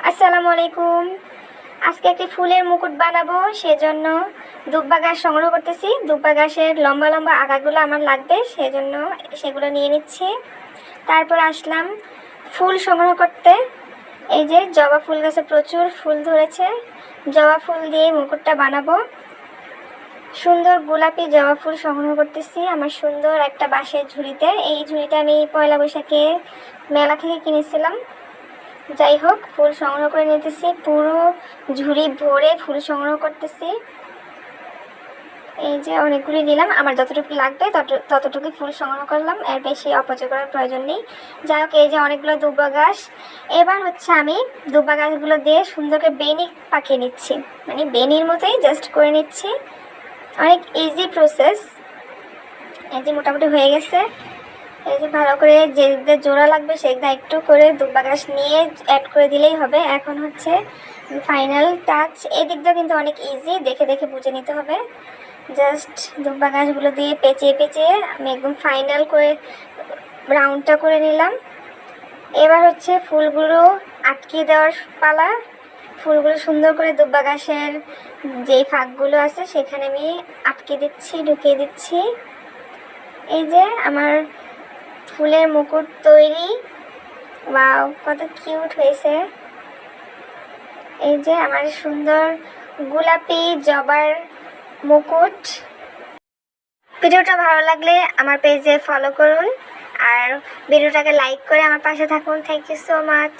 আসসালামু আলাইকুম। আজকে একটি ফুলের মুকুট বানাবো, সেজন্য দুব্বা ঘাস সংগ্রহ করতেছি। দুব্বা ঘাসের লম্বা লম্বা আগাগুলো আমার লাগবে, সেজন্য সেগুলো নিয়ে নিচ্ছি। তারপর আসলাম ফুল সংগ্রহ করতে। এই যে জবা ফুল গাছে প্রচুর ফুল ধরেছে, জবা ফুল দিয়ে মুকুটটা বানাবো। সুন্দর গোলাপি জবা ফুল সংগ্রহ করতেছি আমার সুন্দর একটা বাঁশের ঝুড়িতে। এই ঝুড়িটা আমি পয়লা বৈশাখে মেলা থেকে কিনেছিলাম। যাই হোক, ফুল সংগ্রহ করে নিতেছি, পুরো ঝুড়ি ভরে ফুল সংগ্রহ করতেছি। এই যে অনেকগুলি নিলাম, আমার যতটুকু লাগবে ততটুকু ফুল সংগ্রহ করলাম, এর বেশি অপচয় করার প্রয়োজন নেই। যাই হোক, এই যে অনেকগুলো দুব্বা ঘাস। এবার হচ্ছে আমি দুব্বা ঘাসগুলো দিয়ে সুন্দর করে বেনি পাকিয়ে নিচ্ছি, মানে বেনির মতোই জাস্ট করে নিচ্ছি। অনেক ইজি প্রসেস। এই যে মোটামুটি হয়ে গেছে। এই যে ভালো করে যে জোড়া লাগবে সেটা একটু করে দুব্বা ঘাস নিয়ে অ্যাড করে দিলেই হবে। এখন হচ্ছে ফাইনাল টাচ। এই দিকটা কিন্তু অনেক ইজি, দেখে দেখে বুঝে নিতে হবে। জাস্ট দুব্বা ঘাসগুলো দিয়ে পেঁচিয়ে পেঁচিয়ে আমি একদম ফাইনাল করে রাউন্ডটা করে নিলাম। এবার হচ্ছে ফুলগুলো আটকে দেওয়ার পালা। ফুলগুলো সুন্দর করে দুব্বা ঘাসের যেই ফাঁকগুলো আছে সেখানে আমি আটকে দিচ্ছি, ঢুকিয়ে দিচ্ছি। এই যে আমার ফুলের মুকুট তৈরি। ওয়াও, কত কিউট হয়েছে। এই যে আমার সুন্দর গোলাপি জবার মুকুট। ভিডিওটা ভালো লাগলে আমার পেজে ফলো করুন আর ভিডিওটাকে লাইক করে আমার পাশে থাকুন। Thank you so much.